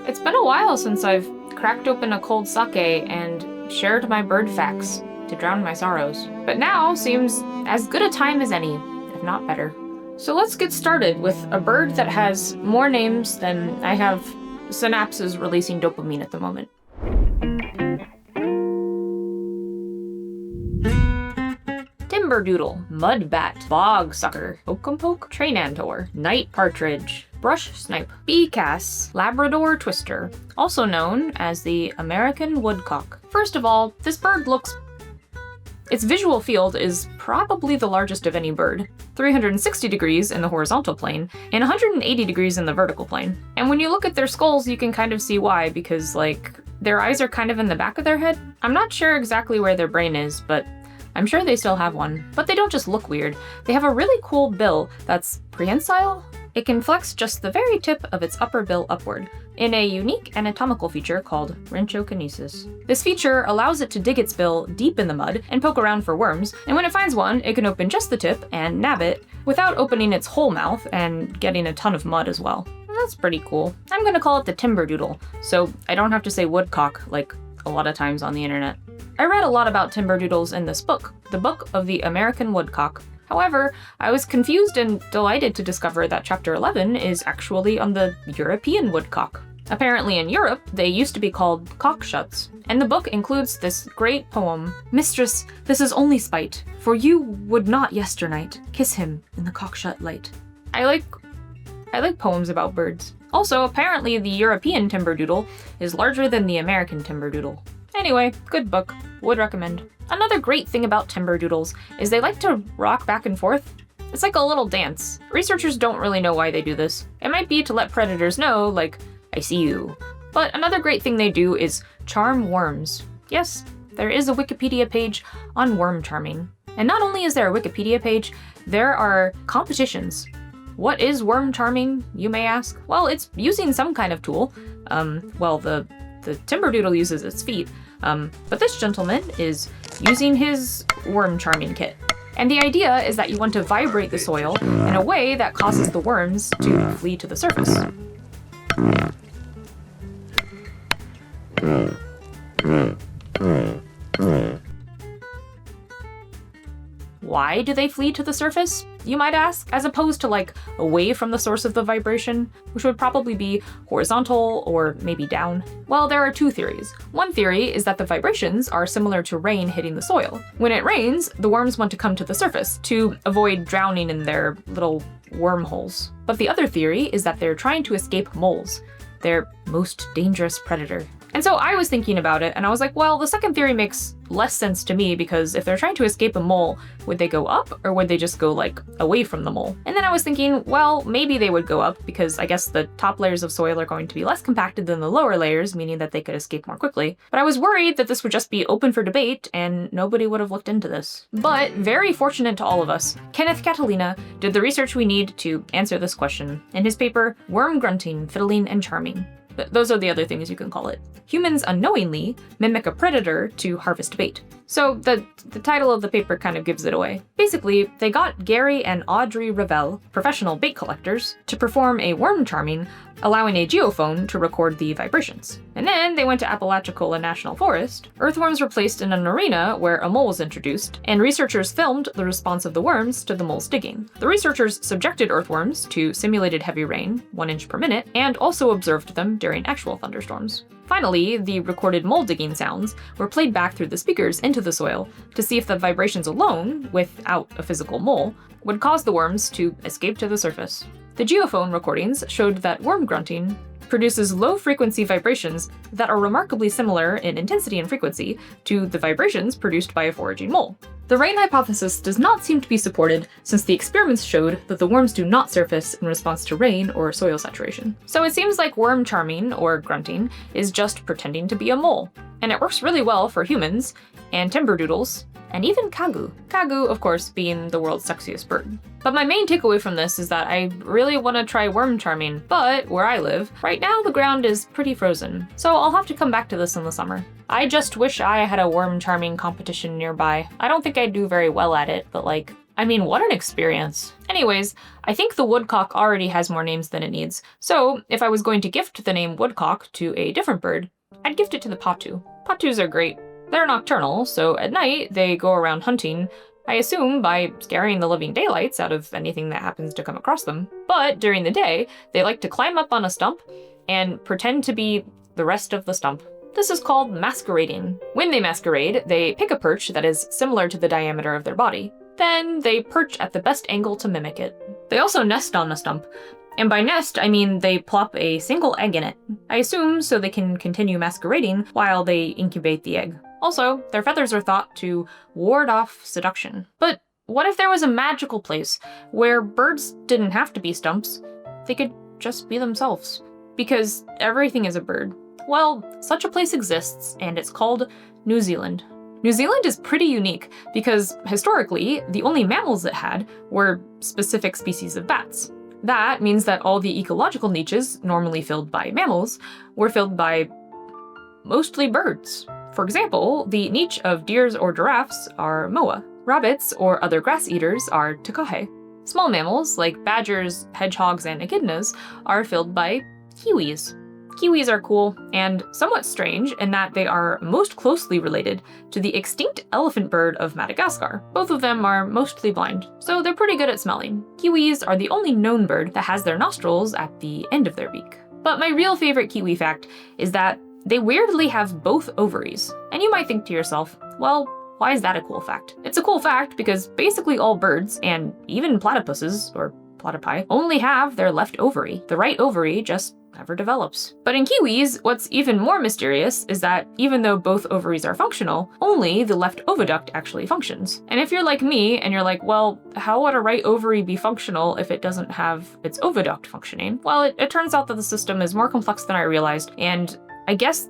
It's been a while since I've cracked open a cold sake and shared my bird facts to drown my sorrows. But now seems as good a time as any, if not better. So let's get started with a bird that has more names than I have synapses releasing dopamine at the moment. Timberdoodle, mudbat, bog sucker, oakumpoke, trainantor, night partridge, brush snipe, beacass, Labrador twister, also known as the American woodcock. First of all, this bird looks... Its visual field is probably the largest of any bird, 360 degrees in the horizontal plane and 180 degrees in the vertical plane. And when you look at their skulls, you can kind of see why, because their eyes are kind of in the back of their head. I'm not sure exactly where their brain is, but I'm sure they still have one. But they don't just look weird. They have a really cool bill that's prehensile. It can flex just the very tip of its upper bill upward, in a unique anatomical feature called rhynchokinesis. This feature allows it to dig its bill deep in the mud and poke around for worms, and when it finds one, it can open just the tip and nab it without opening its whole mouth and getting a ton of mud as well. And that's pretty cool. I'm gonna call it the timberdoodle, so I don't have to say woodcock like a lot of times on the internet. I read a lot about timberdoodles in this book, the Book of the American Woodcock. However, I was confused and delighted to discover that chapter 11 is actually on the European woodcock. Apparently in Europe, they used to be called cockshuts, and the book includes this great poem, "Mistress, this is only spite, for you would not yesternight kiss him in the cockshut light." I like poems about birds. Also, apparently the European timberdoodle is larger than the American timberdoodle. Anyway, good book. Would recommend. Another great thing about timberdoodles is they like to rock back and forth. It's like a little dance. Researchers don't really know why they do this. It might be to let predators know, like, I see you. But another great thing they do is charm worms. Yes, there is a Wikipedia page on worm charming. And not only is there a Wikipedia page, there are competitions. What is worm charming, you may ask? Well, it's using some kind of tool. The timberdoodle uses its feet, but this gentleman is using his worm charming kit. And the idea is that you want to vibrate the soil in a way that causes the worms to flee to the surface. Why do they flee to the surface, you might ask, as opposed to away from the source of the vibration, which would probably be horizontal or maybe down? Well, there are two theories. One theory is that the vibrations are similar to rain hitting the soil. When it rains, the worms want to come to the surface to avoid drowning in their little wormholes. But the other theory is that they're trying to escape moles, their most dangerous predator. And so I was thinking about it, and I was like, well, the second theory makes less sense to me, because if they're trying to escape a mole, would they go up, or would they just go, away from the mole? And then I was thinking, well, maybe they would go up, because I guess the top layers of soil are going to be less compacted than the lower layers, meaning that they could escape more quickly. But I was worried that this would just be open for debate, and nobody would have looked into this. But very fortunate to all of us, Kenneth Catalina did the research we need to answer this question in his paper, Worm Grunting, Fiddling, and Charming. Those are the other things you can call it. Humans unknowingly mimic a predator to harvest bait. So the title of the paper kind of gives it away. Basically, they got Gary and Audrey Revelle, professional bait collectors, to perform a worm charming, allowing a geophone to record the vibrations. And then they went to Apalachicola National Forest. Earthworms were placed in an arena where a mole was introduced, and researchers filmed the response of the worms to the mole's digging. The researchers subjected earthworms to simulated heavy rain, 1 inch per minute, and also observed them during actual thunderstorms. Finally, the recorded mole digging sounds were played back through the speakers into the soil to see if the vibrations alone, without a physical mole, would cause the worms to escape to the surface. The geophone recordings showed that worm grunting produces low-frequency vibrations that are remarkably similar in intensity and frequency to the vibrations produced by a foraging mole. The rain hypothesis does not seem to be supported, since the experiments showed that the worms do not surface in response to rain or soil saturation. So it seems like worm charming, or grunting, is just pretending to be a mole. And it works really well for humans, and timberdoodles, and even kagu. Kagu, of course, being the world's sexiest bird. But my main takeaway from this is that I really want to try worm charming, but where I live, right now the ground is pretty frozen, so I'll have to come back to this in the summer. I just wish I had a worm charming competition nearby. I don't think I'd do very well at it, but I mean, what an experience. Anyways, I think the woodcock already has more names than it needs, so if I was going to gift the name woodcock to a different bird, I'd gift it to the potoo. Potoos are great. They're nocturnal, so at night they go around hunting, I assume by scaring the living daylights out of anything that happens to come across them. But during the day, they like to climb up on a stump and pretend to be the rest of the stump. This is called masquerading. When they masquerade, they pick a perch that is similar to the diameter of their body. Then they perch at the best angle to mimic it. They also nest on a stump. And by nest, I mean they plop a single egg in it. I assume so they can continue masquerading while they incubate the egg. Also, their feathers are thought to ward off seduction. But what if there was a magical place where birds didn't have to be stumps? They could just be themselves. Because everything is a bird. Well, such a place exists, and it's called New Zealand. New Zealand is pretty unique because, historically, the only mammals it had were specific species of bats. That means that all the ecological niches, normally filled by mammals, were filled by mostly birds. For example, the niche of deers or giraffes are moa. Rabbits or other grass eaters are takahe. Small mammals, like badgers, hedgehogs, and echidnas, are filled by kiwis. Kiwis are cool and somewhat strange in that they are most closely related to the extinct elephant bird of Madagascar. Both of them are mostly blind, so they're pretty good at smelling. Kiwis are the only known bird that has their nostrils at the end of their beak. But my real favorite kiwi fact is that they weirdly have both ovaries. And you might think to yourself, well, why is that a cool fact? It's a cool fact because basically all birds, and even platypuses, or platypi, only have their left ovary. The right ovary just never develops. But in kiwis, what's even more mysterious is that even though both ovaries are functional, only the left oviduct actually functions. And if you're like me and you're like, well, how would a right ovary be functional if it doesn't have its oviduct functioning? Well, it turns out that the system is more complex than I realized, and I guess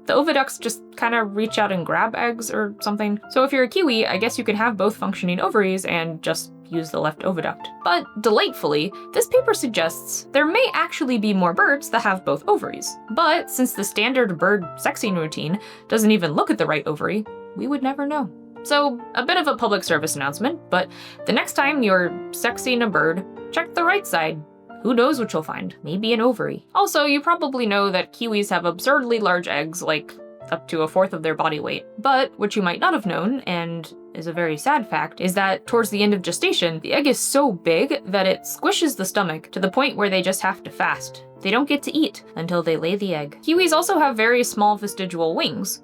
the oviducts just kind of reach out and grab eggs or something. So if you're a kiwi, I guess you can have both functioning ovaries and just use the left oviduct. But delightfully, this paper suggests there may actually be more birds that have both ovaries. But since the standard bird sexing routine doesn't even look at the right ovary, we would never know. So a bit of a public service announcement, but the next time you're sexing a bird, check the right side. Who knows what you'll find? Maybe an ovary. Also, you probably know that kiwis have absurdly large eggs, like up to 1/4 of their body weight. But what you might not have known, and is a very sad fact, is that towards the end of gestation, the egg is so big that it squishes the stomach to the point where they just have to fast. They don't get to eat until they lay the egg. Kiwis also have very small vestigial wings.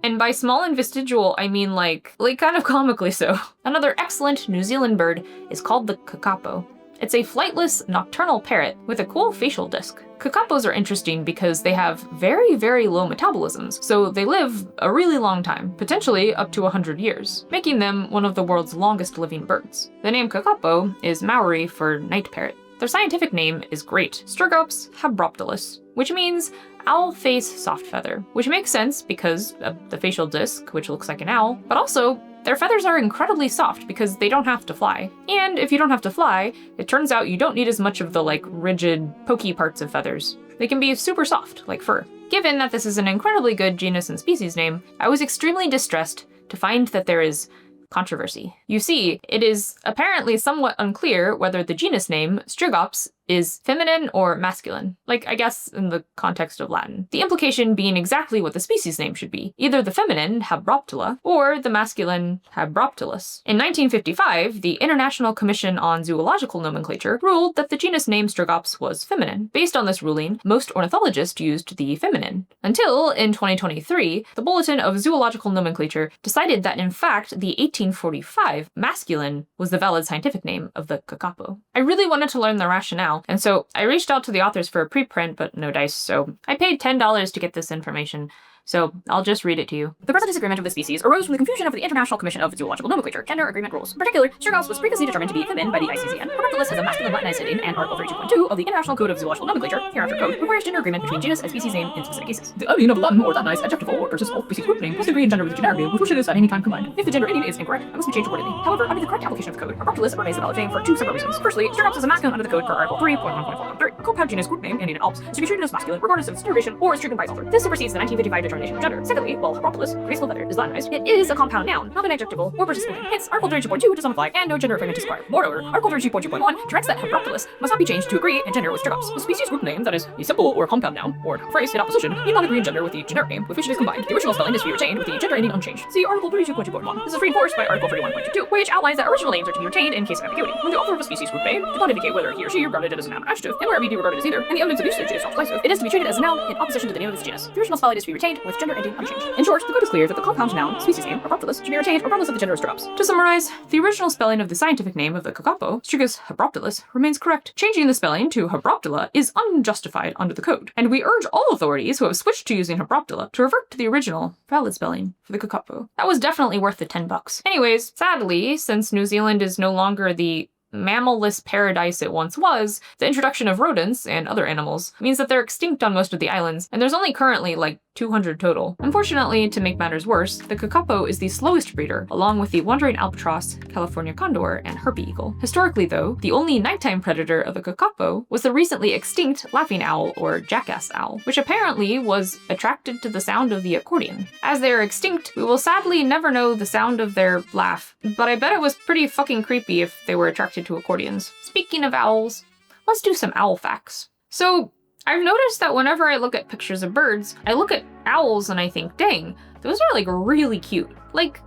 And by small and vestigial, I mean like kind of comically so. Another excellent New Zealand bird is called the kakapo. It's a flightless, nocturnal parrot with a cool facial disc. Kakapos are interesting because they have very, very low metabolisms, so they live a really long time, potentially up to 100 years, making them one of the world's longest living birds. The name kakapo is Maori for night parrot. Their scientific name is great, Strigops habroptilus, which means owl face soft feather, which makes sense because of the facial disc, which looks like an owl, but also their feathers are incredibly soft because they don't have to fly. And if you don't have to fly, it turns out you don't need as much of the rigid, pokey parts of feathers. They can be super soft, like fur. Given that this is an incredibly good genus and species name, I was extremely distressed to find that there is controversy. You see, it is apparently somewhat unclear whether the genus name, Strigops, is feminine or masculine, I guess in the context of Latin. The implication being exactly what the species name should be, either the feminine Habroptila or the masculine Habroptilus. In 1955, the International Commission on Zoological Nomenclature ruled that the genus name Strigops was feminine. Based on this ruling, most ornithologists used the feminine. Until, in 2023, the Bulletin of Zoological Nomenclature decided that in fact the 1845 masculine was the valid scientific name of the kakapo. I really wanted to learn the rationale, and so I reached out to the authors for a preprint, but no dice, so I paid $10 to get this information. So I'll just read it to you. The present disagreement of the species arose from the confusion of the International Commission of Zoological Nomenclature gender agreement rules. In particular, Strigops was previously determined to be feminine by the ICCN. Habroptilus has a masculine Latinized ending, and Article 32.2 of the International Code of Zoological Nomenclature, hereafter code, requires gender agreement between genus and species name in specific cases. The ending of Latin or Latinized adjectival or participle species group name must agree in gender with the generic name with which it is at any time combined. If the gender ending is incorrect, it must be changed accordingly. However, under the correct application of the code, Habroptilus remains a valid name for two separate reasons. Firstly, Strigops is a masculine under the code per Article 3.1.4.3. A compound genus group name ending in alps should be treated as masculine regardless of its derivation or its treatment by its author. This supersedes the 1955 determination determination of gender. Secondly, while Habroptilus, graceful feather, is Latinized, it is a compound noun, not an adjectival or participle. Hence, Article 32.2 does not apply, and no gender affirmment is required. Moreover, Article 32.2.1 directs that Habroptilus must not be changed to agree in gender with Strigops. The species group name that is a simple or compound noun, or phrase in opposition, need not agree in gender with the generic name with which it is combined. The original spelling is to be retained with the gender ending unchanged. See Article 32.2.1. This is reinforced by Article 31.22, which outlines that original names are to be retained in case of ambiguity. When the author of a species group name did not indicate whether he or she regarded it as a noun or adjective, and where it may be regarded as either, and the evidence of usage is not decisive, it is to be treated as a noun in opposition to the name of its genus. The original spelling is to be retained with gender ending unchanged. In short, the code is clear that the compound noun, species name, Habroptilus, should be retained regardless of the gender of Strigops. To summarize, the original spelling of the scientific name of the kakapo, Strigus habroptilus, remains correct. Changing the spelling to Habroptila is unjustified under the code, and we urge all authorities who have switched to using Habroptila to revert to the original, valid spelling for the kakapo. That was definitely worth the $10. Anyways, sadly, since New Zealand is no longer the mammal-less paradise it once was, the introduction of rodents and other animals means that they're extinct on most of the islands, and there's only currently like 200 total. Unfortunately, to make matters worse, the kakapo is the slowest breeder, along with the wandering albatross, California condor, and harpy eagle. Historically, though, the only nighttime predator of the kakapo was the recently extinct laughing owl, or jackass owl, which apparently was attracted to the sound of the accordion. As they are extinct, we will sadly never know the sound of their laugh, but I bet it was pretty fucking creepy if they were attracted to accordions. Speaking of owls, let's do some owl facts. So, I've noticed that whenever I look at pictures of birds, I look at owls and I think, dang, those are like really cute. Like,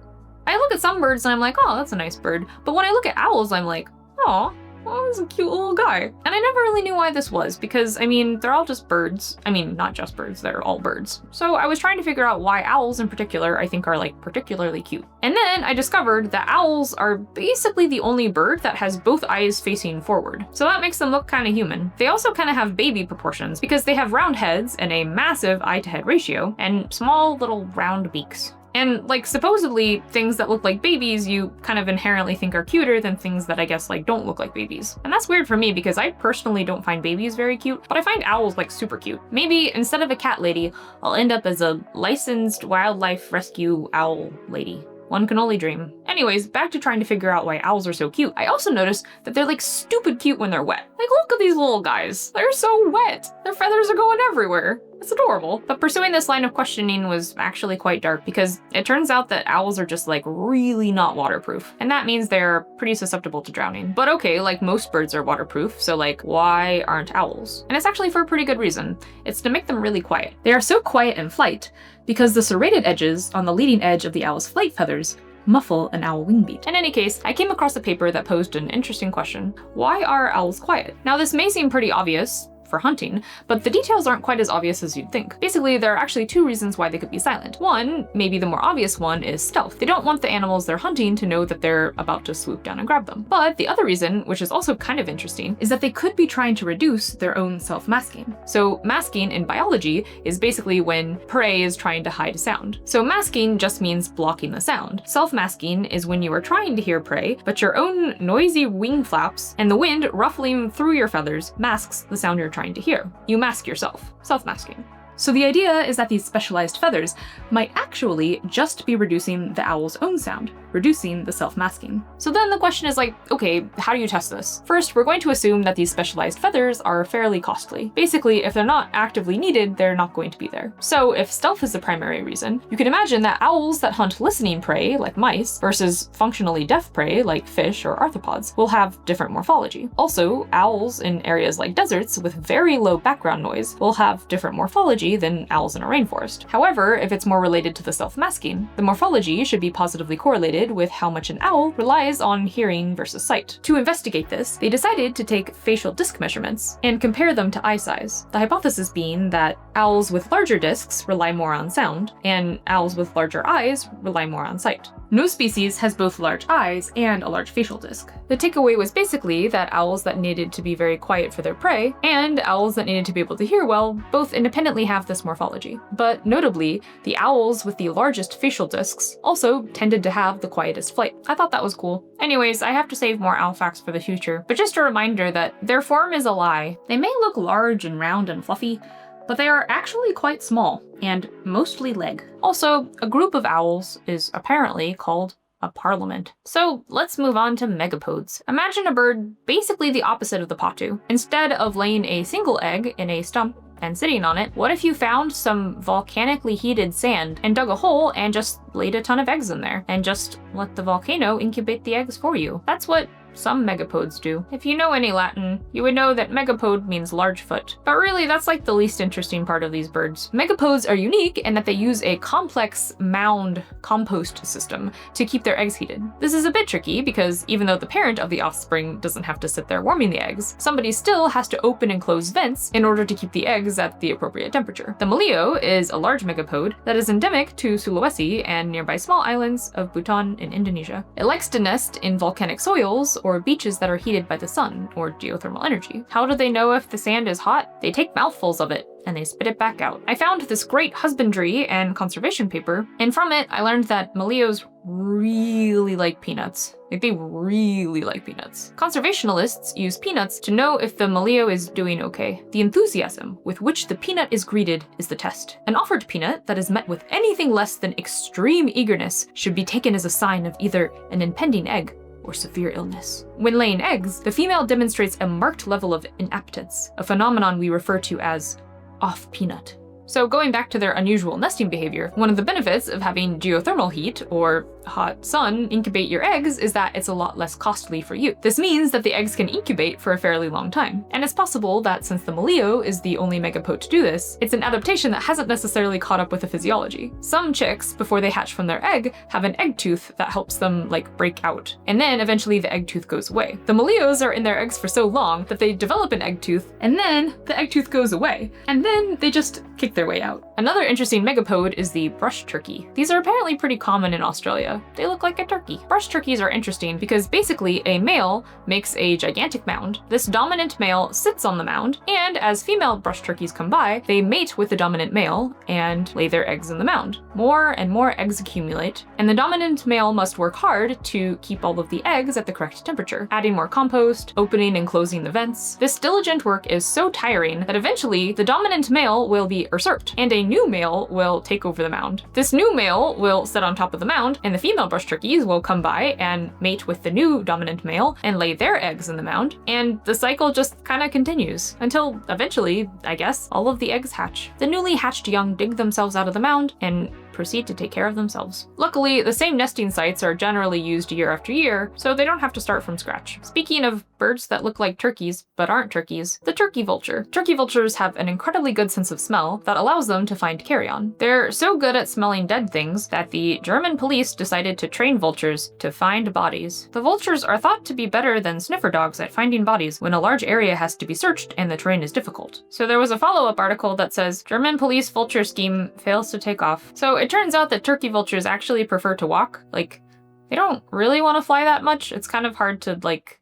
I look at some birds and I'm like, oh, that's a nice bird. But when I look at owls, I'm like, oh, that's a cute little guy. And I never really knew why this was because, I mean, they're all just birds. I mean, not just birds, they're all birds. So I was trying to figure out why owls in particular, I think, are like particularly cute. And then I discovered that owls are basically the only bird that has both eyes facing forward. So that makes them look kind of human. They also kind of have baby proportions because they have round heads and a massive eye-to-head ratio and small little round beaks. And, like, supposedly, things that look like babies you kind of inherently think are cuter than things that I guess, like, don't look like babies. And that's weird for me because I personally don't find babies very cute, but I find owls, like, super cute. Maybe instead of a cat lady, I'll end up as a licensed wildlife rescue owl lady. One can only dream. Anyways, back to trying to figure out why owls are so cute. I also noticed that they're like stupid cute when they're wet. Like, look at these little guys. They're so wet. Their feathers are going everywhere. It's adorable. But pursuing this line of questioning was actually quite dark because it turns out that owls are just like really not waterproof. And that means they're pretty susceptible to drowning. But okay, like most birds are waterproof, so like why aren't owls? And it's actually for a pretty good reason. It's to make them really quiet. They are so quiet in flight because the serrated edges on the leading edge of the owl's flight feathers muffle an owl wing beat. In any case, I came across a paper that posed an interesting question. Why are owls quiet? Now this may seem pretty obvious for hunting, but the details aren't quite as obvious as you'd think. Basically, there are actually two reasons why they could be silent. One, maybe the more obvious one, is stealth. They don't want the animals they're hunting to know that they're about to swoop down and grab them. But the other reason, which is also kind of interesting, is that they could be trying to reduce their own self-masking. So masking in biology is basically when prey is trying to hide a sound. So masking just means blocking the sound. Self-masking is when you are trying to hear prey, but your own noisy wing flaps and the wind ruffling through your feathers masks the sound you're trying to hear. You mask yourself. Self-masking. So the idea is that these specialized feathers might actually just be reducing the owl's own sound, reducing the self-masking. So then the question is like, okay, how do you test this? First, we're going to assume that these specialized feathers are fairly costly. Basically, if they're not actively needed, they're not going to be there. So if stealth is the primary reason, you can imagine that owls that hunt listening prey, like mice, versus functionally deaf prey, like fish or arthropods, will have different morphology. Also, owls in areas like deserts with very low background noise will have different morphology than owls in a rainforest. However, if it's more related to the self-masking, the morphology should be positively correlated with how much an owl relies on hearing versus sight. To investigate this, they decided to take facial disc measurements and compare them to eye size. The hypothesis being that owls with larger discs rely more on sound, and owls with larger eyes rely more on sight. No species has both large eyes and a large facial disc. The takeaway was basically that owls that needed to be very quiet for their prey and owls that needed to be able to hear well both independently have this morphology. But notably, the owls with the largest facial discs also tended to have the quietest flight. I thought that was cool. Anyways, I have to save more owl facts for the future, but just a reminder that their form is a lie. They may look large and round and fluffy, but they are actually quite small and mostly leg. Also, a group of owls is apparently called a parliament. So let's move on to megapodes. Imagine a bird basically the opposite of the potoo. Instead of laying a single egg in a stump, and sitting on it, what if you found some volcanically heated sand and dug a hole and just laid a ton of eggs in there and just let the volcano incubate the eggs for you? That's what some megapodes do. If you know any Latin, you would know that megapode means large foot. But really, that's like the least interesting part of these birds. Megapodes are unique in that they use a complex mound compost system to keep their eggs heated. This is a bit tricky because even though the parent of the offspring doesn't have to sit there warming the eggs, somebody still has to open and close vents in order to keep the eggs at the appropriate temperature. The Maleo is a large megapode that is endemic to Sulawesi and nearby small islands of Bhutan in Indonesia. It likes to nest in volcanic soils or beaches that are heated by the sun or geothermal energy. How do they know if the sand is hot? They take mouthfuls of it and they spit it back out. I found this great husbandry and conservation paper, and from it I learned that Maleos really like peanuts. Like, they really like peanuts. Conservationists use peanuts to know if the Maleo is doing okay. The enthusiasm with which the peanut is greeted is the test. An offered peanut that is met with anything less than extreme eagerness should be taken as a sign of either an impending egg or severe illness. When laying eggs, the female demonstrates a marked level of inaptence, a phenomenon we refer to as off peanut. So going back to their unusual nesting behavior, one of the benefits of having geothermal heat, or hot sun, incubate your eggs is that it's a lot less costly for you. This means that the eggs can incubate for a fairly long time. And it's possible that since the Maleo is the only megapode to do this, it's an adaptation that hasn't necessarily caught up with the physiology. Some chicks, before they hatch from their egg, have an egg tooth that helps them, like, break out. And then eventually the egg tooth goes away. The Maleos are in their eggs for so long that they develop an egg tooth, and then the egg tooth goes away. And then they just kick their way out. Another interesting megapode is the brush turkey. These are apparently pretty common in Australia. They look like a turkey. Brush turkeys are interesting because basically a male makes a gigantic mound. This dominant male sits on the mound, and as female brush turkeys come by, they mate with the dominant male and lay their eggs in the mound. More and more eggs accumulate, and the dominant male must work hard to keep all of the eggs at the correct temperature, adding more compost, opening and closing the vents. This diligent work is so tiring that eventually the dominant male will be usurped, and a new male will take over the mound. This new male will sit on top of the mound, and the female brush turkeys will come by and mate with the new dominant male and lay their eggs in the mound, and the cycle just kind of continues until eventually, I guess, all of the eggs hatch. The newly hatched young dig themselves out of the mound and proceed to take care of themselves. Luckily, the same nesting sites are generally used year after year, so they don't have to start from scratch. Speaking of birds that look like turkeys but aren't turkeys, the turkey vulture. Turkey vultures have an incredibly good sense of smell that allows them to find carrion. They're so good at smelling dead things that the German police decided to train vultures to find bodies. The vultures are thought to be better than sniffer dogs at finding bodies when a large area has to be searched and the terrain is difficult. So there was a follow-up article that says, German police vulture scheme fails to take off. So it turns out that turkey vultures actually prefer to walk. Like, they don't really want to fly that much. It's kind of hard to, like,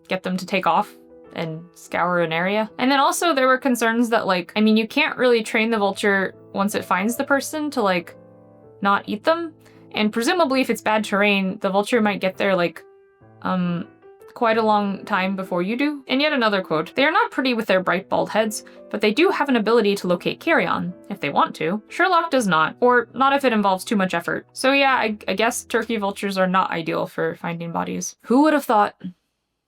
get them to take off and scour an area. And then also there were concerns that, like, I mean, you can't really train the vulture once it finds the person to, like, not eat them. And presumably if it's bad terrain, the vulture might get there, like, quite a long time before you do. And yet another quote, they are not pretty with their bright bald heads, but they do have an ability to locate carrion, if they want to. Sherlock does not, or not if it involves too much effort. So yeah, I guess turkey vultures are not ideal for finding bodies. Who would have thought?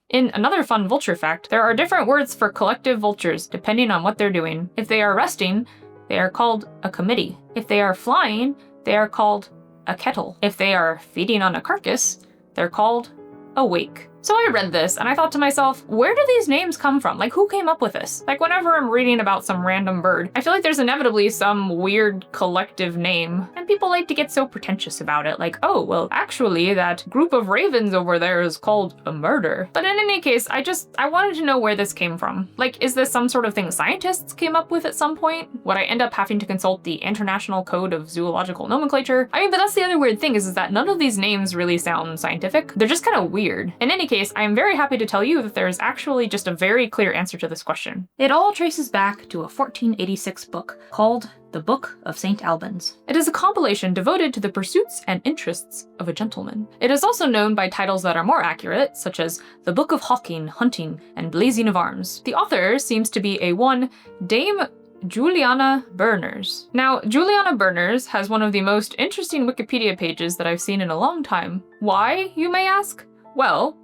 In another fun vulture fact, there are different words for collective vultures depending on what they're doing. If they are resting, they are called a committee. If they are flying, they are called a kettle. If they are feeding on a carcass, they're called a wake. So I read this and I thought to myself, where do these names come from? Like, who came up with this? Like, whenever I'm reading about some random bird, I feel like there's inevitably some weird collective name, and people like to get so pretentious about it. Like, oh, well, actually, that group of ravens over there is called a murder. But in any case, I wanted to know where this came from. Like, is this some sort of thing scientists came up with at some point? Would I end up having to consult the International Code of Zoological Nomenclature? I mean, but that's the other weird thing is that none of these names really sound scientific. They're just kind of weird. In any case, I am very happy to tell you that there is actually just a very clear answer to this question. It all traces back to a 1486 book called The Book of St. Albans. It is a compilation devoted to the pursuits and interests of a gentleman. It is also known by titles that are more accurate, such as The Book of Hawking, Hunting, and Blazing of Arms. The author seems to be a one Dame Juliana Berners. Now, Juliana Berners has one of the most interesting Wikipedia pages that I've seen in a long time. Why, you may ask? Well,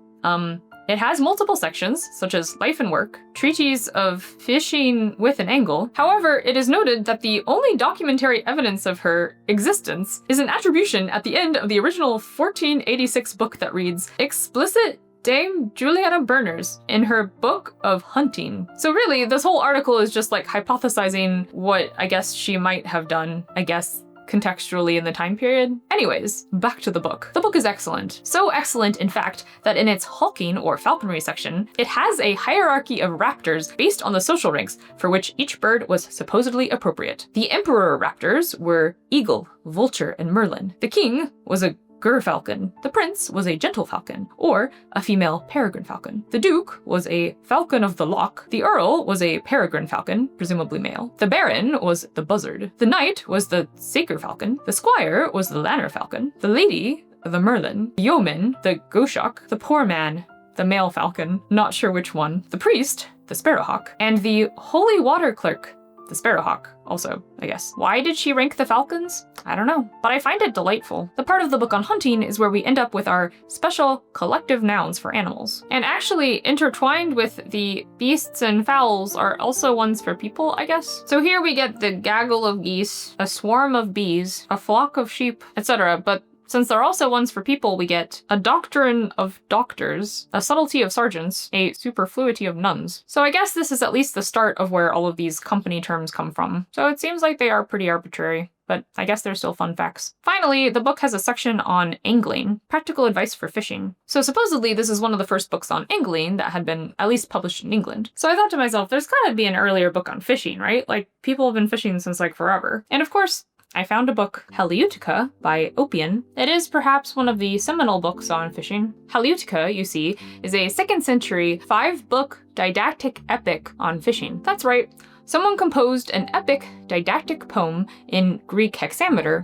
It has multiple sections, such as Life and Work, Treatise of Fishing with an Angle. However, it is noted that the only documentary evidence of her existence is an attribution at the end of the original 1486 book that reads, "Explicit Dame Juliana Berners in her Book of Hunting." So really, this whole article is just like hypothesizing what I guess she might have done, I guess, contextually in the time period. Anyways, back to the book. The book is excellent. So excellent, in fact, that in its hawking or falconry section, it has a hierarchy of raptors based on the social ranks for which each bird was supposedly appropriate. The emperor raptors were eagle, vulture, and merlin. The king was a gerfalcon. The prince was a gentle falcon, or a female peregrine falcon. The duke was a falcon of the loch. The earl was a peregrine falcon, presumably male. The baron was the buzzard. The knight was the saker falcon. The squire was the lanner falcon. The lady, the merlin. The yeoman, the goshawk. The poor man, the male falcon. Not sure which one. The priest, the sparrowhawk. And the holy water clerk, the sparrowhawk, also, I guess. Why did she rank the falcons? I don't know, but I find it delightful. The part of the book on hunting is where we end up with our special collective nouns for animals. And actually, intertwined with the beasts and fowls are also ones for people, I guess. So here we get the gaggle of geese, a swarm of bees, a flock of sheep, etc. But since they're also ones for people, we get a doctrine of doctors, a subtlety of sergeants, a superfluity of nuns. So I guess this is at least the start of where all of these company terms come from. So it seems like they are pretty arbitrary, but I guess they're still fun facts. Finally, the book has a section on angling, practical advice for fishing. So supposedly this is one of the first books on angling that had been at least published in England. So I thought to myself, there's gotta be an earlier book on fishing, right? Like, people have been fishing since like forever. And of course, I found a book, Haleutica, by Oppian. It is perhaps one of the seminal books on fishing. Haleutica, you see, is a 2nd century 5-book didactic epic on fishing. That's right, someone composed an epic didactic poem in Greek hexameter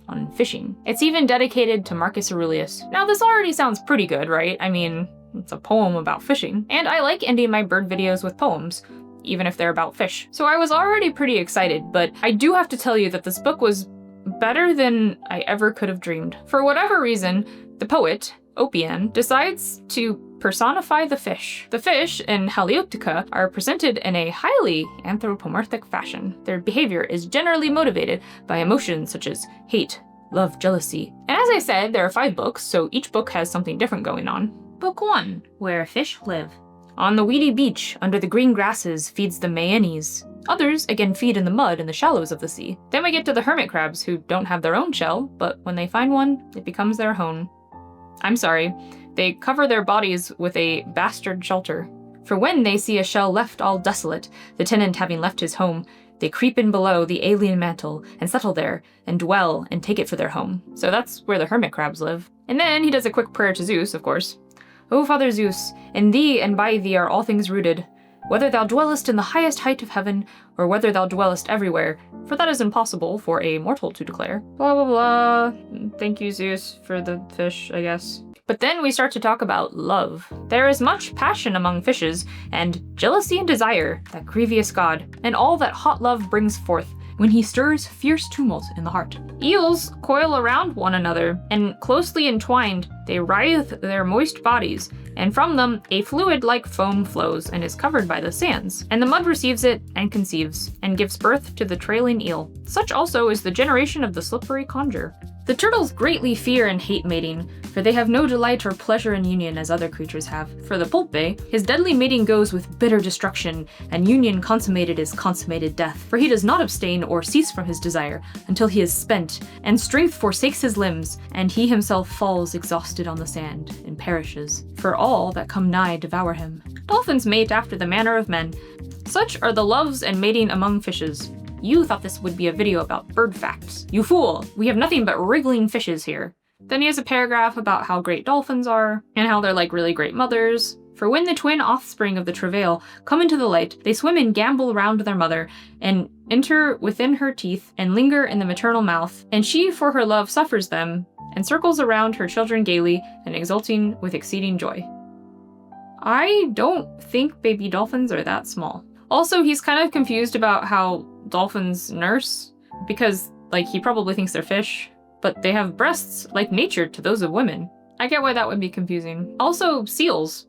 on fishing. It's even dedicated to Marcus Aurelius. Now this already sounds pretty good, right? I mean, it's a poem about fishing. And I like ending my bird videos with poems, even if they're about fish. So I was already pretty excited, but I do have to tell you that this book was better than I ever could have dreamed. For whatever reason, the poet, Oppian, decides to personify the fish. The fish in Haleutica are presented in a highly anthropomorphic fashion. Their behavior is generally motivated by emotions such as hate, love, jealousy. And as I said, there are 5 books, so each book has something different going on. Book 1, Where Fish Live. On the weedy beach, under the green grasses, feeds the Maenes. Others, again, feed in the mud in the shallows of the sea. Then we get to the hermit crabs, who don't have their own shell, but when they find one, it becomes their home. I'm sorry, they cover their bodies with a bastard shelter. For when they see a shell left all desolate, the tenant having left his home, they creep in below the alien mantle, and settle there, and dwell, and take it for their home. So that's where the hermit crabs live. And then he does a quick prayer to Zeus, of course. O Father Zeus, in thee and by thee are all things rooted. Whether thou dwellest in the highest height of heaven, or whether thou dwellest everywhere, for that is impossible for a mortal to declare. Blah blah blah. Thank you, Zeus, for the fish, I guess. But then we start to talk about love. There is much passion among fishes, and jealousy and desire, that grievous god, and all that hot love brings forth, when he stirs fierce tumult in the heart. Eels coil around one another, and closely entwined, they writhe their moist bodies, and from them a fluid-like foam flows and is covered by the sands. And the mud receives it, and conceives, and gives birth to the trailing eel. Such also is the generation of the slippery conger. The turtles greatly fear and hate mating, for they have no delight or pleasure in union as other creatures have. For the poulpe, his deadly mating goes with bitter destruction, and union consummated is consummated death. For he does not abstain or cease from his desire until he is spent, and strength forsakes his limbs, and he himself falls exhausted on the sand, and perishes. For all that come nigh devour him. Dolphins mate after the manner of men. Such are the loves and mating among fishes. You thought this would be a video about bird facts. You fool! We have nothing but wriggling fishes here. Then he has a paragraph about how great dolphins are, and how they're like really great mothers. For when the twin offspring of the travail come into the light, they swim and gambol round their mother, and enter within her teeth, and linger in the maternal mouth, and she for her love suffers them, and circles around her children gaily, and exulting with exceeding joy. I don't think baby dolphins are that small. Also, he's kind of confused about how dolphins nurse, because, like, he probably thinks they're fish, but they have breasts like nature to those of women. I get why that would be confusing. Also, seals.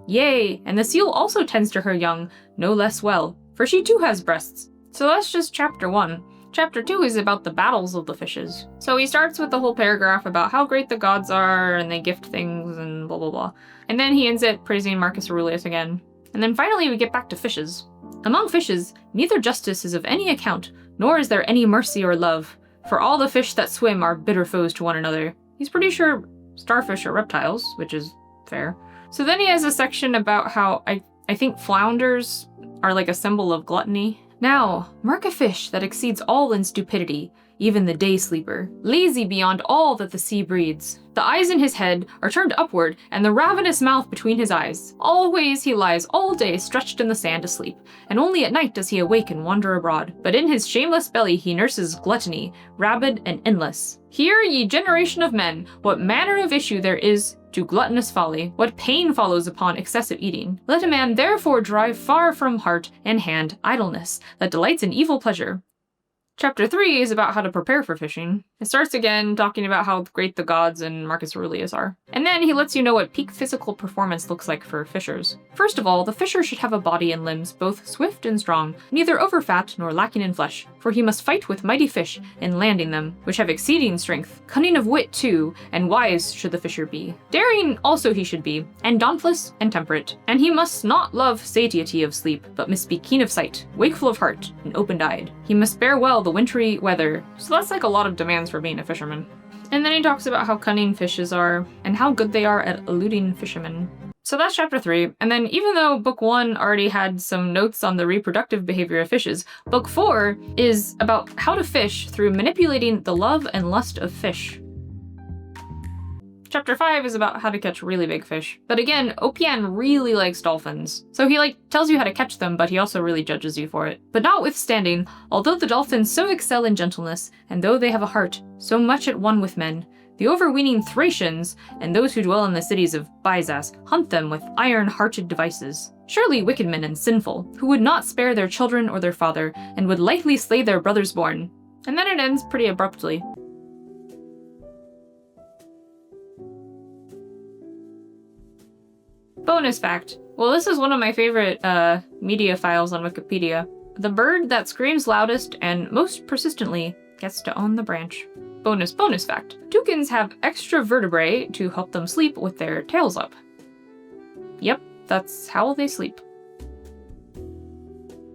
Yay! And the seal also tends to her young no less well, for she too has breasts. So that's just chapter 1. Chapter 2 is about the battles of the fishes. So he starts with the whole paragraph about how great the gods are, and they gift things, and blah blah blah. And then he ends it praising Marcus Aurelius again. And then finally we get back to fishes. Among fishes, neither justice is of any account, nor is there any mercy or love, for all the fish that swim are bitter foes to one another. He's pretty sure starfish are reptiles, which is fair. So then he has a section about how I think flounders are like a symbol of gluttony. Now, mark a fish that exceeds all in stupidity, even the day sleeper, lazy beyond all that the sea breeds. The eyes in his head are turned upward, and the ravenous mouth between his eyes. Always he lies all day stretched in the sand asleep, and only at night does he awake and wander abroad. But in his shameless belly he nurses gluttony, rabid and endless. Hear, ye generation of men, what manner of issue there is to gluttonous folly, what pain follows upon excessive eating. Let a man therefore drive far from heart and hand idleness, that delights in evil pleasure. Chapter 3 is about how to prepare for fishing. It starts again talking about how great the gods and Marcus Aurelius are. And then he lets you know what peak physical performance looks like for fishers. First of all, the fisher should have a body and limbs both swift and strong, neither overfat nor lacking in flesh, for he must fight with mighty fish in landing them, which have exceeding strength. Cunning of wit too, and wise should the fisher be. Daring also he should be, and dauntless and temperate. And he must not love satiety of sleep, but must be keen of sight, wakeful of heart, and open-eyed. He must bear well the wintry weather. So that's like a lot of demands for being a fisherman. And then he talks about how cunning fishes are, and how good they are at eluding fishermen. So that's chapter 3, and then even though book 1 already had some notes on the reproductive behavior of fishes, book 4 is about how to fish through manipulating the love and lust of fish. Chapter 5 is about how to catch really big fish. But again, Opian really likes dolphins. So he tells you how to catch them, but he also really judges you for it. But notwithstanding, although the dolphins so excel in gentleness, and though they have a heart so much at one with men, the overweening Thracians, and those who dwell in the cities of Byzas, hunt them with iron-hearted devices. Surely wicked men and sinful, who would not spare their children or their father, and would lightly slay their brothers born. And then it ends pretty abruptly. Bonus fact. Well, this is one of my favorite media files on Wikipedia. The bird that screams loudest and most persistently gets to own the branch. Bonus fact. Toucans have extra vertebrae to help them sleep with their tails up. Yep, that's how they sleep.